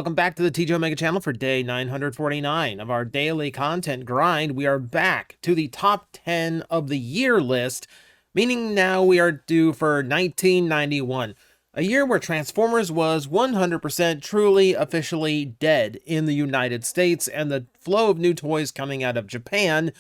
welcome back to the TJOmega channel for day 949 of our daily content grind. We are back to the top 10 of the year list, meaning now we are due for 1991, a year where Transformers was 100% truly officially dead in the United States, and the flow of new toys coming out of Japan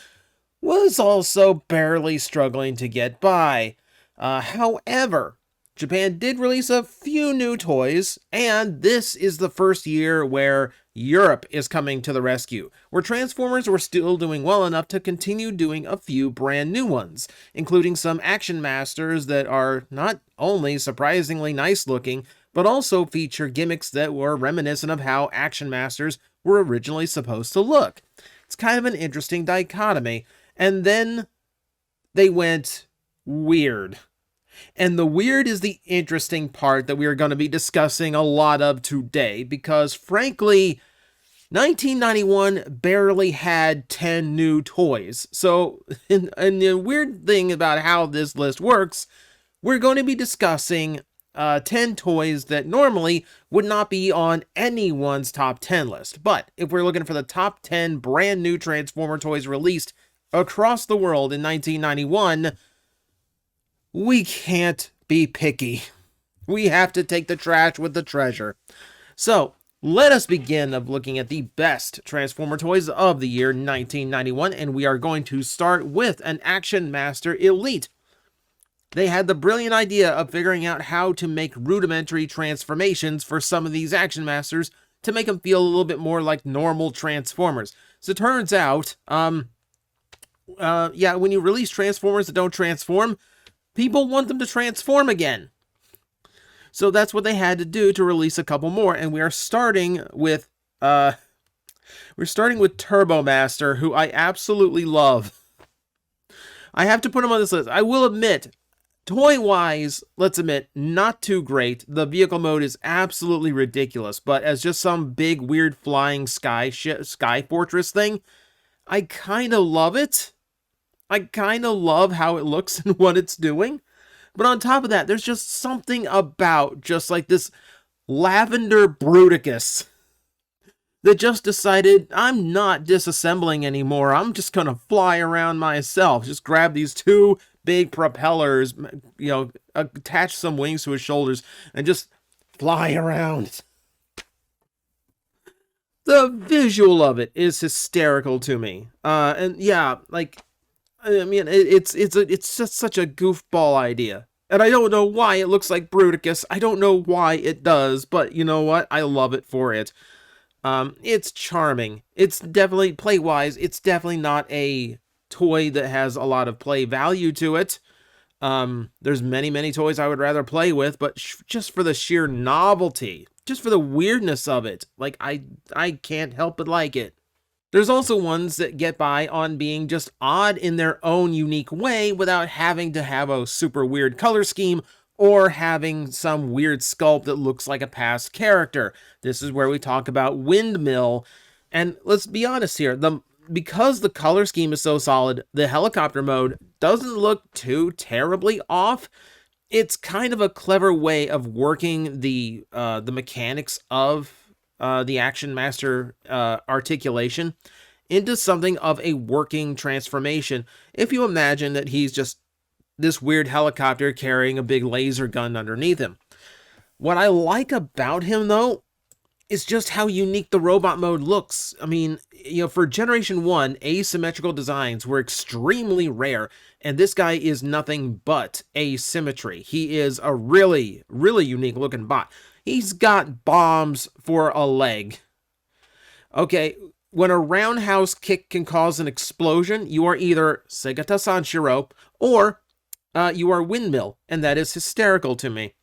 was also barely struggling to get by. However, Japan did release a few new toys, and this is the first year where Europe is coming to the rescue, where Transformers were still doing well enough to continue doing a few brand new ones, including some Action Masters that are not only surprisingly nice looking, but also feature gimmicks that were reminiscent of how Action Masters were originally supposed to look. It's kind of an interesting dichotomy, and then they went weird. And the weird is the interesting part that we are going to be discussing a lot of today, because frankly, 1991 barely had 10 new toys. So, and the weird thing about how this list works, we're going to be discussing 10 toys that normally would not be on anyone's top 10 list. But if we're looking for the top 10 brand new Transformer toys released across the world in 1991, we can't be picky. We have to take the trash with the treasure. So, let us begin of looking at the best Transformer toys of the year 1991, and we are going to start with an Action Master Elite. They had the brilliant idea of figuring out how to make rudimentary transformations for some of these Action Masters to make them feel a little bit more like normal Transformers. So it turns out, when you release Transformers that don't transform, people want them to transform again. So that's what they had to do to release a couple more, and we are starting with Turbo Master, who I absolutely love. I have to put him on this list. I will admit, toy-wise, let's admit, not too great. The vehicle mode is absolutely ridiculous, but as just some big, weird flying sky fortress thing, I kind of love it. I kind of love how it looks and what it's doing. But on top of that, there's just something about just like this Lavender Bruticus that just decided, I'm not disassembling anymore. I'm just going to fly around myself. Just grab these two big propellers, attach some wings to his shoulders and just fly around. The visual of it is hysterical to me. And yeah, like, I mean, it's just such a goofball idea. And I don't know why it looks like Bruticus. I don't know why it does, but you know what? I love it for it. It's charming. It's definitely, play-wise, it's definitely not a toy that has a lot of play value to it. There's many toys I would rather play with, but just for the sheer novelty, just for the weirdness of it, like, I can't help but like it. There's also ones that get by on being just odd in their own unique way without having to have a super weird color scheme or having some weird sculpt that looks like a past character. This is where we talk about Windmill. And let's be honest here, because the color scheme is so solid, the helicopter mode doesn't look too terribly off. It's kind of a clever way of working the mechanics of the Action Master articulation into something of a working transformation. If you imagine that he's just this weird helicopter carrying a big laser gun underneath him. What I like about him, though, is just how unique the robot mode looks. I mean, for Generation 1, asymmetrical designs were extremely rare, and this guy is nothing but asymmetry. He is a really unique looking bot. He's got bombs for a leg. Okay, when a roundhouse kick can cause an explosion, you are either Segata Sanshiro or you are Windmill, and that is hysterical to me.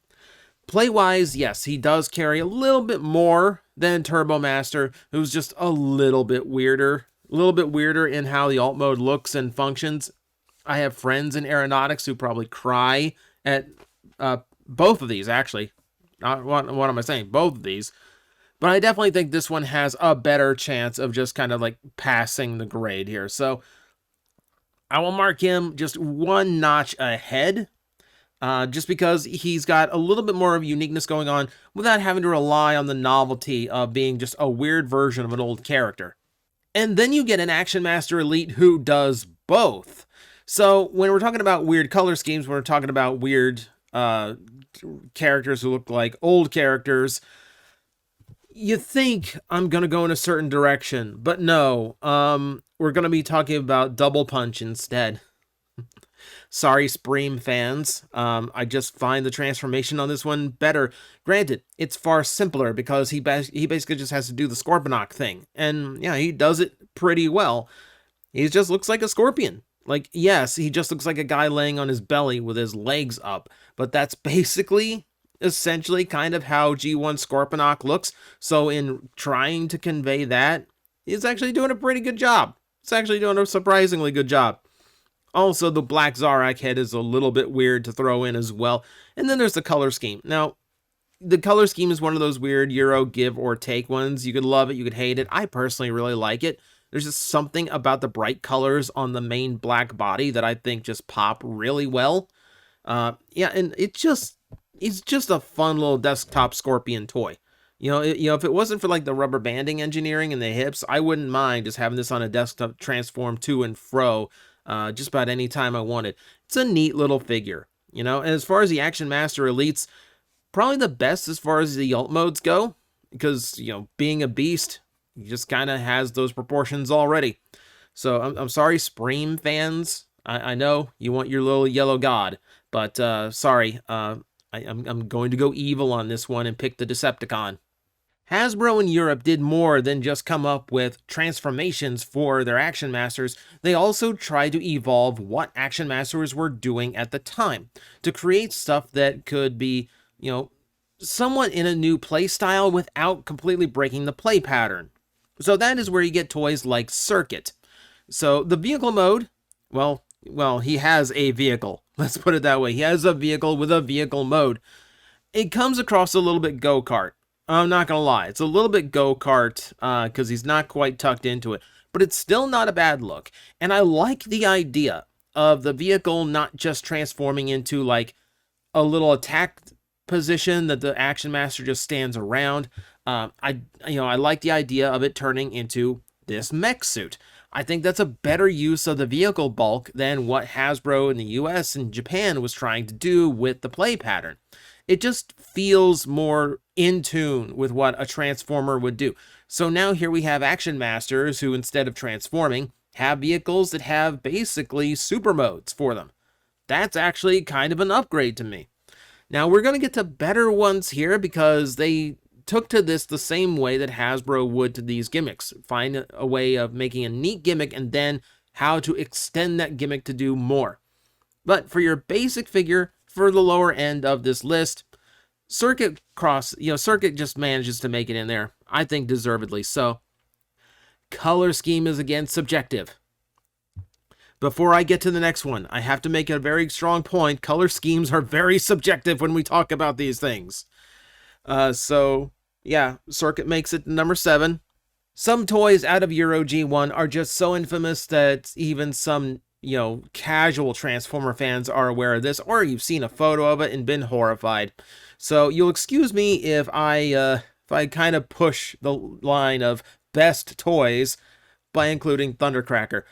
Play-wise, yes, he does carry a little bit more than Turbo Master, who's just a little bit weirder. A little bit weirder in how the alt mode looks and functions. I have friends in aeronautics who probably cry at both of these, actually. What am I saying? Both of these. But I definitely think this one has a better chance of just kind of like passing the grade here. So I will mark him just one notch ahead. just because he's got a little bit more of uniqueness going on without having to rely on the novelty of being just a weird version of an old character. And then you get an Action Master Elite who does both. So when we're talking about weird color schemes, when we're talking about weird characters who look like old characters, you think I'm going to go in a certain direction, but no, we're going to be talking about Double Punch instead. Sorry, Spreem fans. I just find the transformation on this one better. Granted, it's far simpler because he basically just has to do the Scorponok thing. And yeah, he does it pretty well. He just looks like a scorpion. Like, yes, he just looks like a guy laying on his belly with his legs up. But that's basically, essentially, kind of how G1 Scorponok looks. So in trying to convey that, he's actually doing a pretty good job. It's actually doing a surprisingly good job. Also, the black Zarak head is a little bit weird to throw in as well. And then there's the color scheme. Now, the color scheme is one of those weird Euro give or take ones. You could love it, you could hate it. I personally really like it. There's just something about the bright colors on the main black body that I think just pop really well. Yeah, and it's just a fun little desktop scorpion toy. If it wasn't for like the rubber banding engineering and the hips, I wouldn't mind just having this on a desktop transform to and fro just about any time I wanted. It's a neat little figure, and as far as the Action Master Elites, probably the best as far as the ult modes go, because, being a beast, he just kind of has those proportions already. So I'm sorry, Spreem fans. I know you want your little yellow god, but sorry, I'm going to go evil on this one and pick the Decepticon. Hasbro in Europe did more than just come up with transformations for their Action Masters. They also tried to evolve what Action Masters were doing at the time to create stuff that could be, somewhat in a new play style without completely breaking the play pattern. So that is where you get toys like Circuit. So the vehicle mode, well, he has a vehicle. Let's put it that way. He has a vehicle with a vehicle mode. It comes across a little bit go-kart. I'm not going to lie. It's a little bit go-kart because he's not quite tucked into it. But it's still not a bad look. And I like the idea of the vehicle not just transforming into like a little attack position that the Action Master just stands around. I like the idea of it turning into this mech suit. I think that's a better use of the vehicle bulk than what Hasbro in the US and Japan was trying to do with the play pattern. It just feels more in tune with what a Transformer would do. So now here we have Action Masters who, instead of transforming, have vehicles that have basically super modes for them. That's actually kind of an upgrade to me. Now we're going to get to better ones here because they took to this the same way that Hasbro would to these gimmicks. Find a way of making a neat gimmick and then how to extend that gimmick to do more. But for your basic figure, for the lower end of this list, Circuit just manages to make it in there. I think deservedly so. Color scheme is again subjective. Before I get to the next one, I have to make a very strong point. Color schemes are very subjective when we talk about these things. So yeah, Circuit makes it number 7. Some toys out of Euro G1 are just so infamous that even some, casual Transformer fans are aware of this, or you've seen a photo of it and been horrified. So you'll excuse me if I kind of push the line of best toys by including Thundercracker.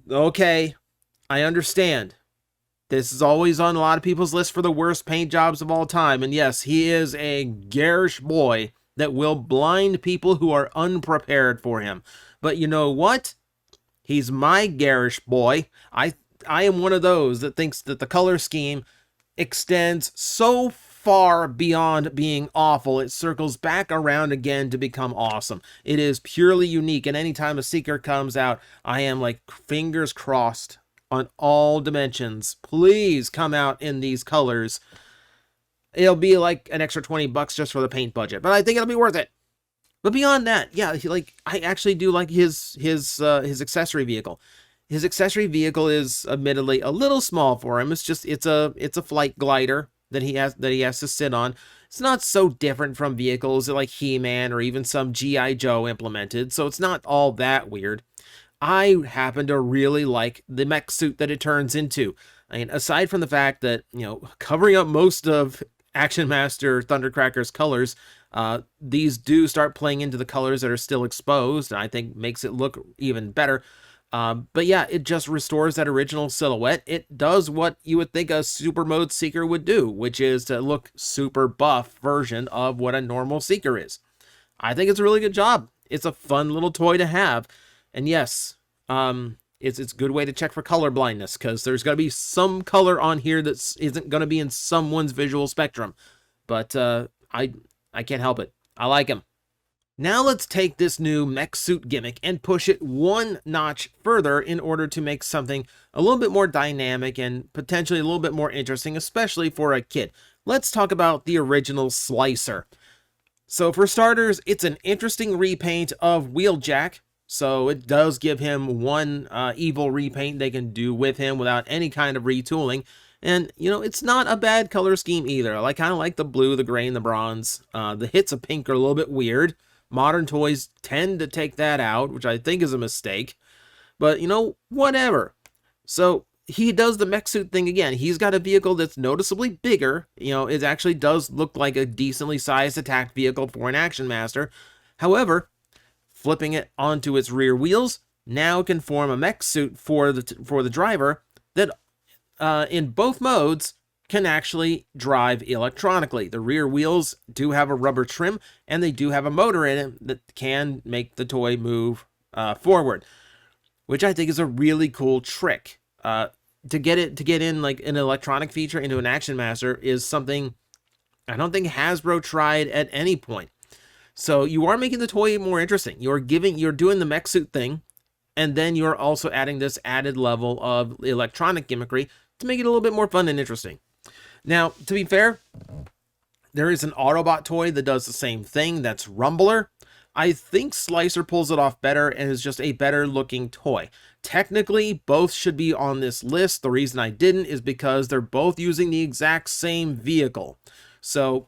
Okay, I understand. This is always on a lot of people's list for the worst paint jobs of all time. And yes, he is a garish boy that will blind people who are unprepared for him. But you know what? He's my garish boy. I am one of those that thinks that the color scheme extends so far beyond being awful, it circles back around again to become awesome. It is purely unique, and anytime a Seeker comes out, I am like fingers crossed on all dimensions. Please come out in these colors. It'll be like an extra $20 just for the paint budget, but I think it'll be worth it. But beyond that, yeah, I actually do like his accessory vehicle. His accessory vehicle is admittedly a little small for him. It's a flight glider that he has to sit on. It's not so different from vehicles like He-Man or even some G.I. Joe implemented, so it's not all that weird. I happen to really like the mech suit that it turns into. I mean, aside from the fact that, covering up most of Action Master Thundercracker's colors, these do start playing into the colors that are still exposed, and I think makes it look even better. But yeah, it just restores that original silhouette. It does what you would think a super mode Seeker would do, which is to look super buff version of what a normal Seeker is. I think it's a really good job. It's a fun little toy to have. And yes, it's a good way to check for color blindness, because there's got to be some color on here that isn't going to be in someone's visual spectrum. But I can't help it. I like him. Now let's take this new mech suit gimmick and push it one notch further in order to make something a little bit more dynamic and potentially a little bit more interesting, especially for a kid. Let's talk about the original Slicer. So for starters, it's an interesting repaint of Wheeljack. So it does give him one evil repaint they can do with him without any kind of retooling. And, it's not a bad color scheme either. I kind of like the blue, the gray, and the bronze. The hits of pink are a little bit weird. Modern toys tend to take that out, which I think is a mistake. But, whatever. So he does the mech suit thing again. He's got a vehicle that's noticeably bigger. It actually does look like a decently sized attack vehicle for an Action Master. However, flipping it onto its rear wheels now can form a mech suit for the driver that in both modes can actually drive electronically. The rear wheels do have a rubber trim, and they do have a motor in it that can make the toy move forward, which I think is a really cool trick. To get in like an electronic feature into an Action Master is something I don't think Hasbro tried at any point. So you are making the toy more interesting. You're doing the mech suit thing, and then you're also adding this added level of electronic gimmickry to make it a little bit more fun and interesting. Now, to be fair, there is an Autobot toy that does the same thing. That's Rumbler. I think Slicer pulls it off better and is just a better looking toy. Technically, both should be on this list. The reason I didn't is because they're both using the exact same vehicle. So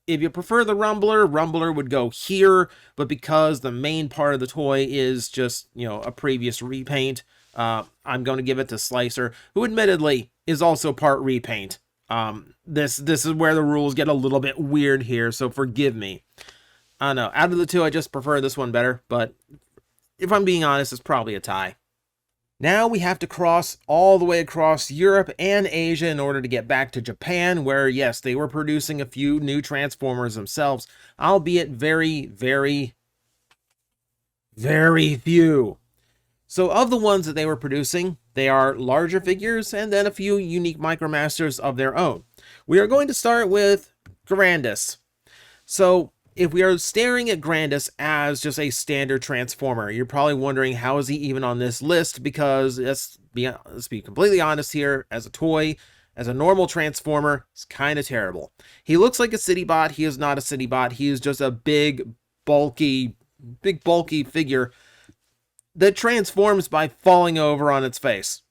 if you prefer the Rumbler would go here, but because the main part of the toy is just, a previous repaint, I'm going to give it to Slicer, who admittedly is also part repaint. This is where the rules get a little bit weird here, so forgive me. I don't know, out of the two, I just prefer this one better, but if I'm being honest, it's probably a tie. Now we have to cross all the way across Europe and Asia in order to get back to Japan, where, yes, they were producing a few new Transformers themselves, albeit very, very, very few. So of the ones that they were producing, they are larger figures and then a few unique Micromasters of their own. We are going to start with Grandus. So if we are staring at Grandus as just a standard Transformer, you're probably wondering, how is he even on this list? Because let's be completely honest here, as a toy, as a normal Transformer, it's kind of terrible. He looks like a City Bot. He is not a City Bot. He is just a big bulky figure that transforms by falling over on its face.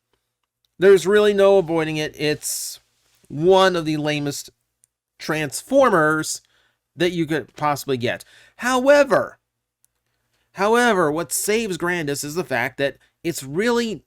There's really no avoiding it. It's one of the lamest Transformers that you could possibly get. However, what saves Grandus is the fact that it's really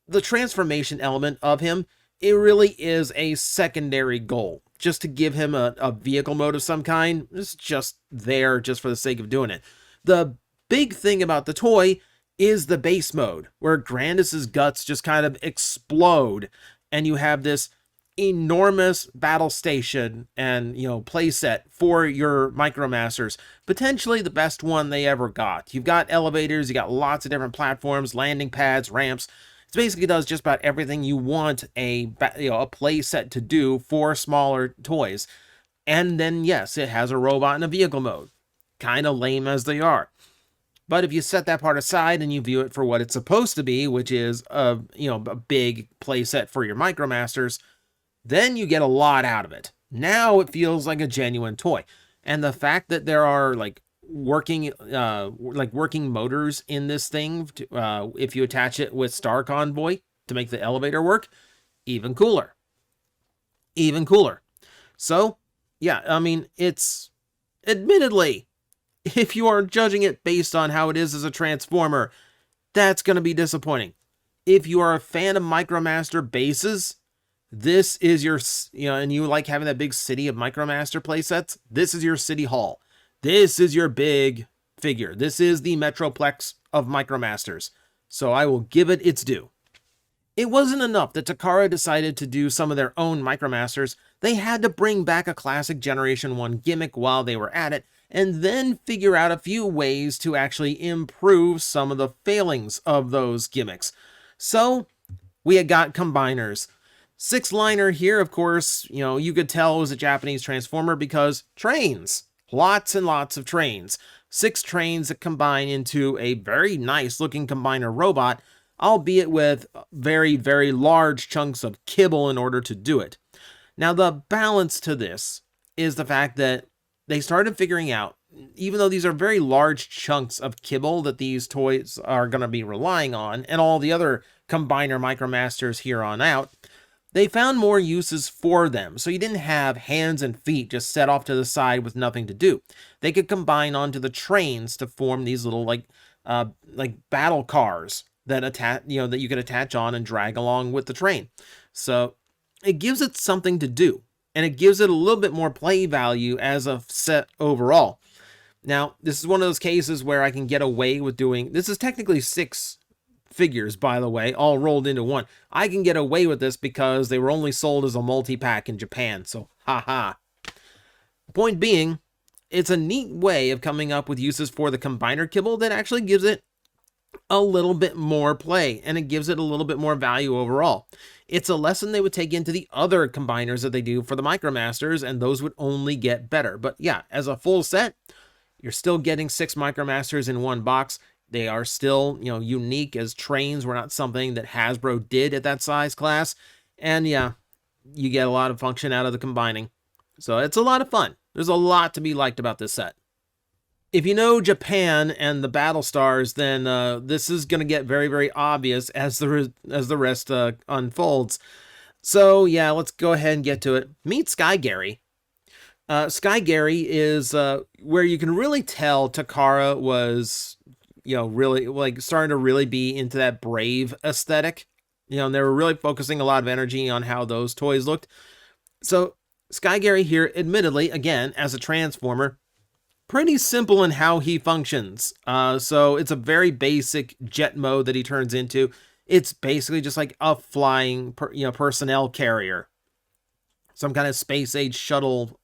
the transformation element of him. It really is a secondary goal. Just to give him a vehicle mode of some kind. It's just there just for the sake of doing it. The big thing about the toy is the base mode, where Grandus's guts just kind of explode, and you have this enormous battle station and, playset for your Micromasters. Potentially the best one they ever got. You've got elevators, you got lots of different platforms, landing pads, ramps. It basically does just about everything you want a playset to do for smaller toys. And then, yes, it has a robot and a vehicle mode. Kind of lame as they are. But if you set that part aside and you view it for what it's supposed to be, which is a big playset for your Micromasters, then you get a lot out of it. Now it feels like a genuine toy. And the fact that there are working motors in this thing, if you attach it with Star Convoy to make the elevator work, even cooler. Even cooler. So, yeah, I mean, it's admittedly, if you are judging it based on how it is as a Transformer, that's going to be disappointing. If you are a fan of Micromaster bases, this is your, and you like having that big city of Micromaster playsets, this is your city hall. This is your big figure. This is the Metroplex of Micromasters. So I will give it its due. It wasn't enough that Takara decided to do some of their own Micromasters. They had to bring back a classic Generation 1 gimmick while they were at it, and then figure out a few ways to actually improve some of the failings of those gimmicks. So, we had got combiners. Six-liner here, of course, you could tell it was a Japanese Transformer because trains. Lots and lots of trains. 6 trains that combine into a very nice-looking combiner robot, albeit with very, very large chunks of kibble in order to do it. Now, the balance to this is the fact that they started figuring out, even though these are very large chunks of kibble that these toys are going to be relying on, and all the other combiner Micromasters here on out, they found more uses for them. So you didn't have hands and feet just set off to the side with nothing to do. They could combine onto the trains to form these little like battle cars that that you could attach on and drag along with the train. So it gives it something to do, and it gives it a little bit more play value as a set overall. Now, this is one of those cases where I can get away with doing, this is technically 6 figures, by the way, all rolled into one. I can get away with this because they were only sold as a multi-pack in Japan, so haha. Point being, it's a neat way of coming up with uses for the combiner kibble that actually gives it a little bit more play, and it gives it a little bit more value overall. It's a lesson they would take into the other combiners that they do for the Micromasters, and those would only get better. But yeah, as a full set, you're still getting 6 Micromasters in one box. They are still, unique, as trains were not something that Hasbro did at that size class. And yeah, you get a lot of function out of the combining. So it's a lot of fun. There's a lot to be liked about this set. If you know Japan and the Battle Stars, then this is going to get very, very obvious as the rest unfolds. So yeah, let's go ahead and get to it. Meet Sky Gary. Sky Gary is where you can really tell Takara was, really like starting to really be into that brave aesthetic. And they were really focusing a lot of energy on how those toys looked. So Sky Gary here, admittedly, again, as a Transformer, pretty simple in how he functions. So it's a very basic jet mode that he turns into. It's basically just like a flying, personnel carrier. Some kind of space-age shuttle,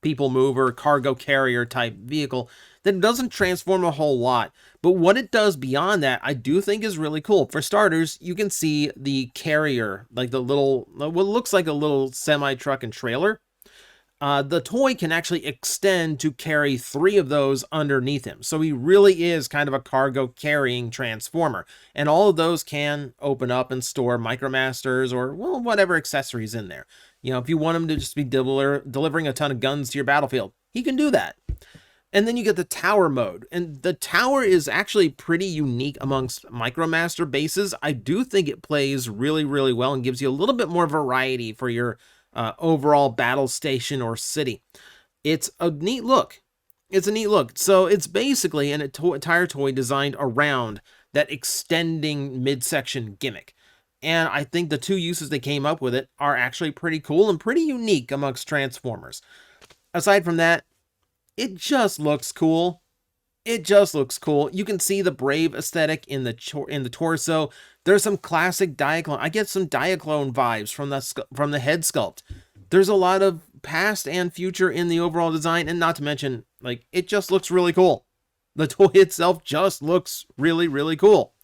people mover, cargo carrier type vehicle that doesn't transform a whole lot. But what it does beyond that, I do think is really cool. For starters, you can see the carrier, like the little, what looks like a little semi-truck and trailer. The toy can actually extend to carry 3 of those underneath him. So he really is kind of a cargo carrying Transformer. And all of those can open up and store Micromasters or, well, whatever accessories in there. If you want him to just be delivering a ton of guns to your battlefield, he can do that. And then you get the tower mode. And the tower is actually pretty unique amongst Micromaster bases. I do think it plays really, really well and gives you a little bit more variety for your overall battle station or city. It's a neat look. So it's basically an entire toy designed around that extending midsection gimmick. And I think the 2 uses they came up with it are actually pretty cool and pretty unique amongst Transformers. Aside from that, it just looks cool. You can see the brave aesthetic in the torso. There's some classic Diaclone. I get some Diaclone vibes from the head sculpt. There's a lot of past and future in the overall design, and not to mention, like, it just looks really cool. The toy itself just looks really, really cool.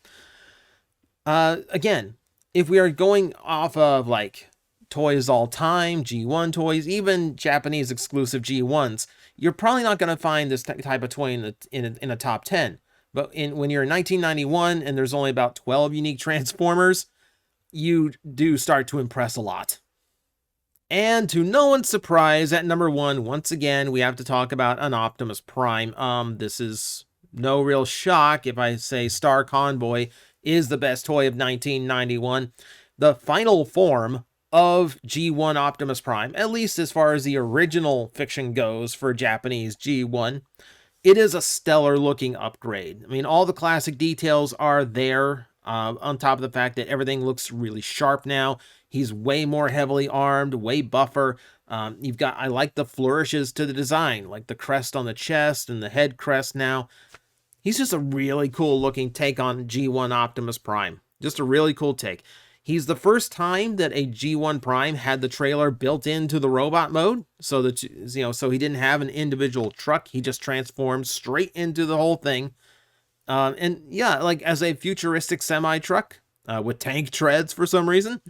Again, if we are going off of like toys all time, G1 toys, even Japanese exclusive G1s, you're probably not going to find this type of toy in a top 10. But when you're in 1991 and there's only about 12 unique Transformers, you do start to impress a lot. And to no one's surprise, at number 1, once again, we have to talk about an Optimus Prime. This is no real shock if I say Star Convoy is the best toy of 1991. The final form of G1 Optimus Prime, at least as far as the original fiction goes for Japanese G1. It is a stellar looking upgrade. I mean, all the classic details are there, on top of the fact that everything looks really sharp now. He's way more heavily armed, way buffer. You've got, I like the flourishes to the design, like the crest on the chest and the head crest now. He's just a really cool looking take on G1 Optimus Prime. Just a really cool take. He's the first time that a G1 Prime had the trailer built into the robot mode, so that, you know, so he didn't have an individual truck. He just transformed straight into the whole thing. And yeah, like as a futuristic semi truck with tank treads for some reason,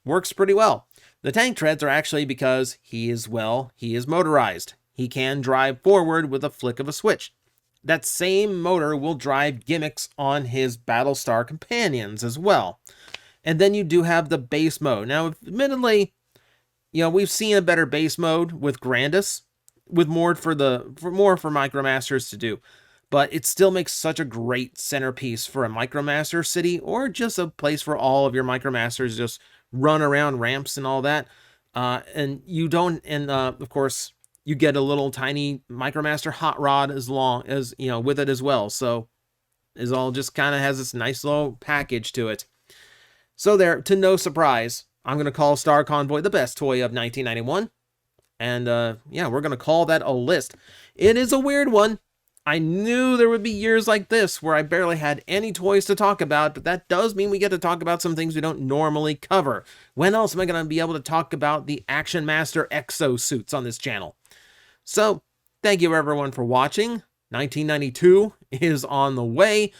works pretty well. The tank treads are actually because he is motorized. He can drive forward with a flick of a switch. That same motor will drive gimmicks on his Battlestar companions as well. And then you do have the base mode. Now, admittedly, you know, we've seen a better base mode with Grandus, with more for Micromasters to do. But it still makes such a great centerpiece for a Micromaster city, or just a place for all of your Micromasters just run around ramps and all that. And you don't, and of course, you get a little tiny Micromaster hot rod as long as, you know, with it as well. So it all just kind of has this nice little package to it. So there, to no surprise, I'm going to call Star Convoy the best toy of 1991. And yeah, we're going to call that a list. It is a weird one. I knew there would be years like this where I barely had any toys to talk about, but that does mean we get to talk about some things we don't normally cover. When else am I going to be able to talk about the Action Master exosuits on this channel? So, thank you everyone for watching. 1992 is on the way.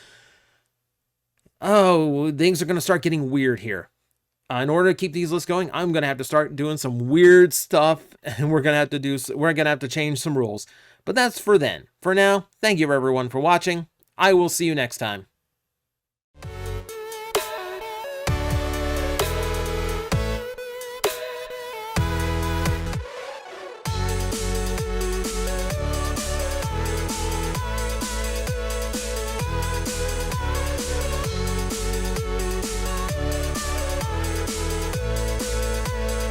Oh, things are going to start getting weird here. In order to keep these lists going, I'm going to have to start doing some weird stuff, and we're going to have to change some rules. But that's for then. For now, thank you everyone for watching. I will see you next time.